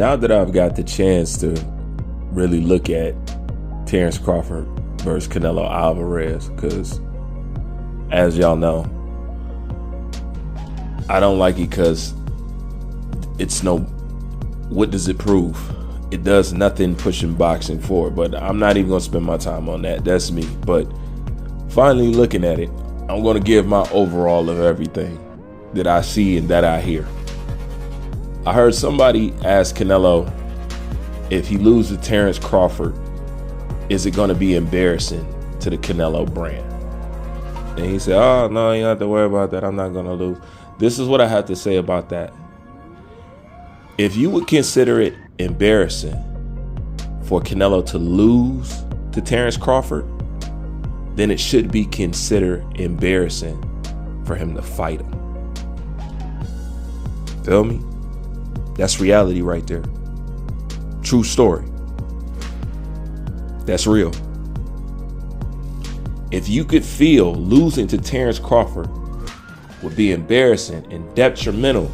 now that I've got the chance to really look at Terence Crawford versus Canelo Alvarez, because as y'all know, I don't like it because it's no, what does it prove? It does nothing pushing boxing forward, but I'm not even going to spend my time on that. That's me. But finally looking at it, I'm going to give my overall of everything that I see and that I hear. I heard somebody ask Canelo, if he loses to Terence Crawford, is it going to be embarrassing to the Canelo brand? And he said, oh, no, you don't have to worry about that. I'm not going to lose. This is what I have to say about that. If you would consider it embarrassing for Canelo to lose to Terence Crawford, then it should be considered embarrassing for him to fight him. Feel me? That's reality right there. True story. That's real. If you could feel losing to Terence Crawford would be embarrassing and detrimental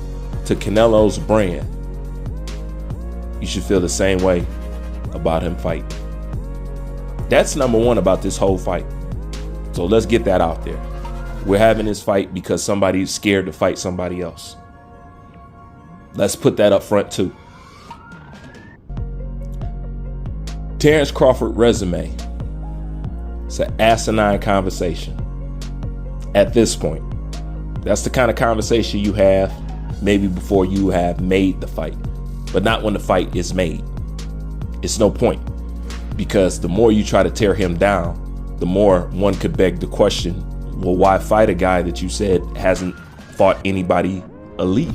to Canelo's brand, you should feel the same way about him fighting. That's number one about this whole fight. So let's get that out there. We're having this fight because somebody's scared to fight somebody else. Let's put that up front too. Terence Crawford resume. It's an asinine conversation at this point. That's the kind of conversation you have maybe before you have made the fight, but not when the fight is made. It's no point, because the more you try to tear him down, the more one could beg the question, well, why fight a guy that you said hasn't fought anybody elite?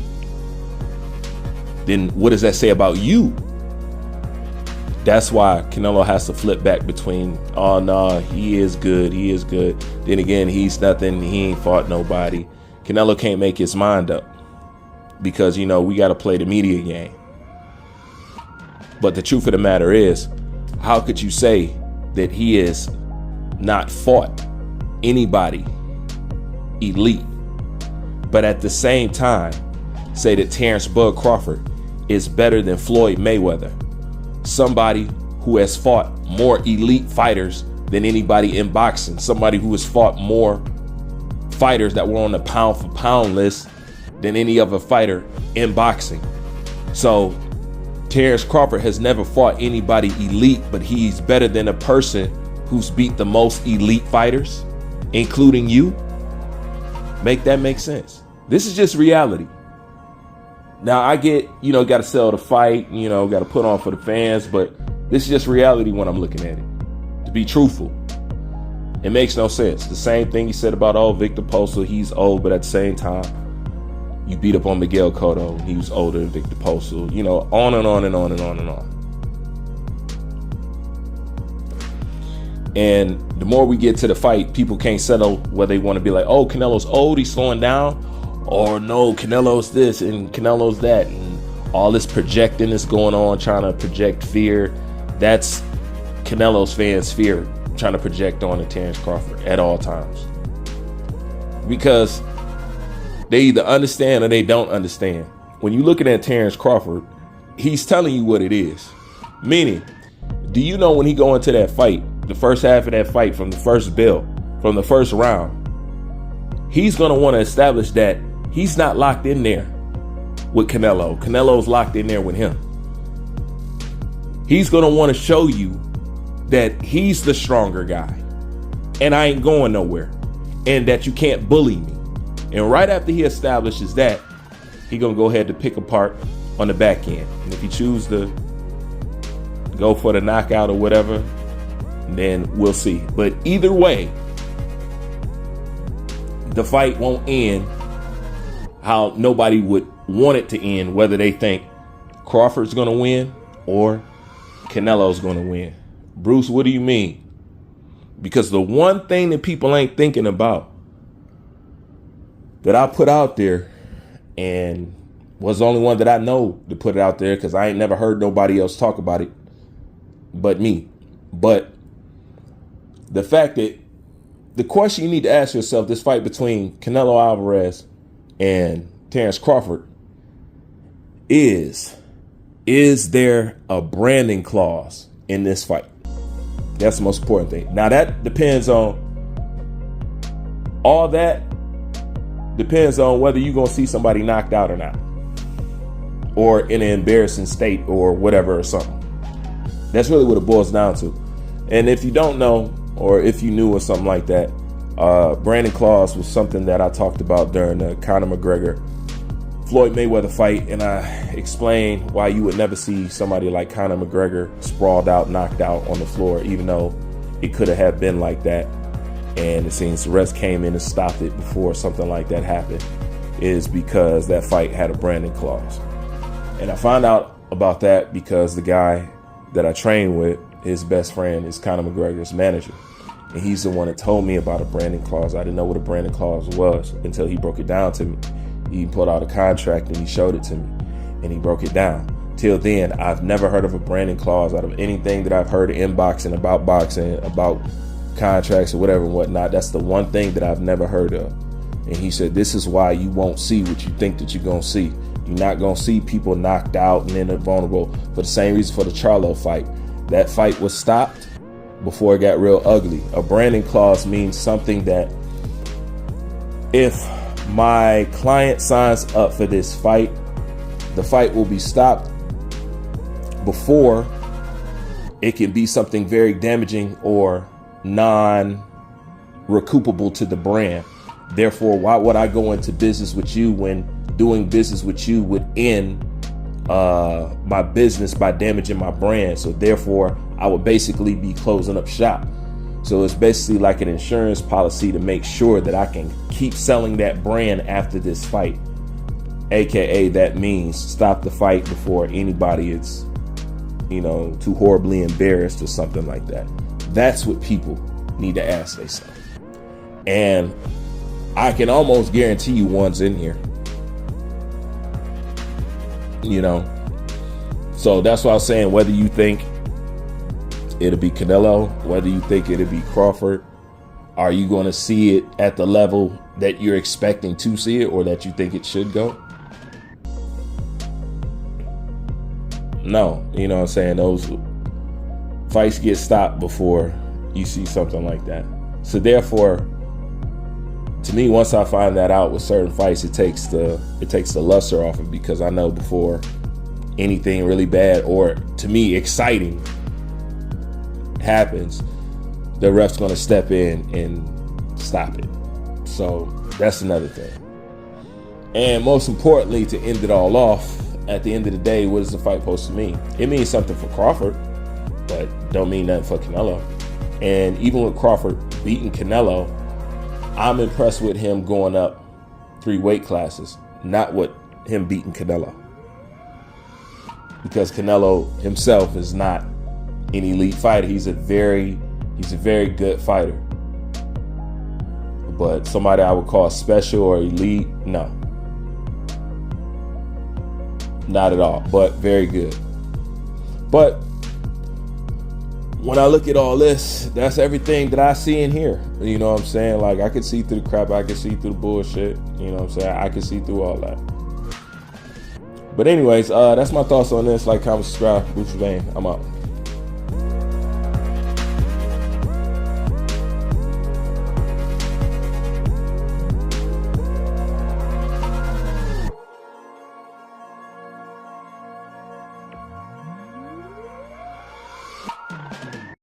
Then what does that say about you? That's why Canelo has to flip back between, oh no, he is good, he is good. Then again, he's nothing, he ain't fought nobody. Canelo can't make his mind up because, you know, we got to play the media game. But the truth of the matter is, how could you say that he is not fought anybody elite, but at the same time say that Terence Bud Crawford is better than Floyd Mayweather, somebody who has fought more elite fighters than anybody in boxing, somebody who has fought more fighters that were on the pound for pound list than any other fighter in boxing. So Terence Crawford has never fought anybody elite, but he's better than a person who's beat the most elite fighters, including you. Make that make sense. This is just reality. Now I get, you know, got to sell the fight, you know, got to put on for the fans, but this is just reality when I'm looking at it. To be truthful, it makes no sense. The same thing he said about, oh, Victor Postal, he's old, but at the same time, you beat up on Miguel Cotto, he was older than Victor Postal, you know, on and on and on and on and on. And the more we get to the fight, people can't settle whether they want to be like, oh, Canelo's old, he's slowing down, or no, Canelo's this and Canelo's that, and all this projecting is going on, trying to project fear. That's Canelo's fans' fear, trying to project on to Terence Crawford at all times. Because they either understand or they don't understand. When you're looking at Terence Crawford, he's telling you what it is. Meaning, do you know when he go into that fight, the first half of that fight, from the first bell, from the first round, he's going to want to establish that he's not locked in there with Canelo. Canelo's locked in there with him. He's going to want to show you that he's the stronger guy and I ain't going nowhere and that you can't bully me. And right after he establishes that, he's going to go ahead to pick apart on the back end. And if he chooses to go for the knockout or whatever, then we'll see. But either way, the fight won't end how nobody would want it to end, whether they think Crawford's going to win or Canelo's going to win. Bruce, what do you mean? Because the one thing that people ain't thinking about that I put out there, and was the only one that I know to put it out there, because I ain't never heard nobody else talk about it but me. But the fact that the question you need to ask yourself, this fight between Canelo Alvarez and Terence Crawford, is is there a branding clause in this fight? That's the most important thing. Now that depends on, all that depends on whether you're going to see somebody knocked out or not, or in an embarrassing state or whatever or something. That's really what it boils down to. And if you don't know, or if you knew or something like that, branding clause was something that I talked about during the Conor McGregor Floyd Mayweather fight, and I explained why you would never see somebody like Conor McGregor sprawled out, knocked out on the floor, even though it could have been like that. And it seems the refs came in and stopped it before something like that happened, is because that fight had a branding clause. And I found out about that because the guy that I train with, his best friend is Conor McGregor's manager. And he's the one that told me about a branding clause. I didn't know what a branding clause was until he broke it down to me. He pulled out a contract and he showed it to me, and he broke it down. Till then, I've never heard of a branding clause out of anything that I've heard in boxing, about contracts or whatever and whatnot. That's the one thing that I've never heard of. And he said, this is why you won't see what you think that you're going to see. You're not going to see people knocked out and then vulnerable, for the same reason for the Charlo fight. That fight was stopped before it got real ugly. A branding clause means something that if my client signs up for this fight, the fight will be stopped before it can be something very damaging or non-recoupable to the brand. Therefore, why would I go into business with you when doing business with you would end my business by damaging my brand? So therefore, I would basically be closing up shop. So it's basically like an insurance policy to make sure that I can keep selling that brand after this fight. AKA that means stop the fight before anybody is, too horribly embarrassed or something like that. That's what people need to ask themselves. And I can almost guarantee you one's in here. So that's why I was saying, whether you think it'll be Canelo, whether you think it'll be Crawford, are you going to see it at the level that you're expecting to see it, or that you think it should go? No, you know what I'm saying? Those fights get stopped before you see something like that. So therefore, to me, once I find that out with certain fights, it takes the luster off it, because I know before anything really bad or, to me, exciting happens, the ref's going to step in and stop it. So that's another thing. And most importantly, to end it all off, at the end of the day, what is the fight supposed to mean? It means something for Crawford, but don't mean nothing for Canelo. And even with Crawford beating Canelo, I'm impressed with him going up 3 weight classes, not with him beating Canelo. Because Canelo himself is not an elite fighter. He's a very good fighter. But somebody I would call special or elite, no. Not at all, but very good. But when I look at all this, that's everything that I see in here. You know what I'm saying? Like, I can see through the crap, I can see through the bullshit. You know what I'm saying? I can see through all that. But anyways, that's my thoughts on this. Like, comment, subscribe, Boost Vein. I'm out.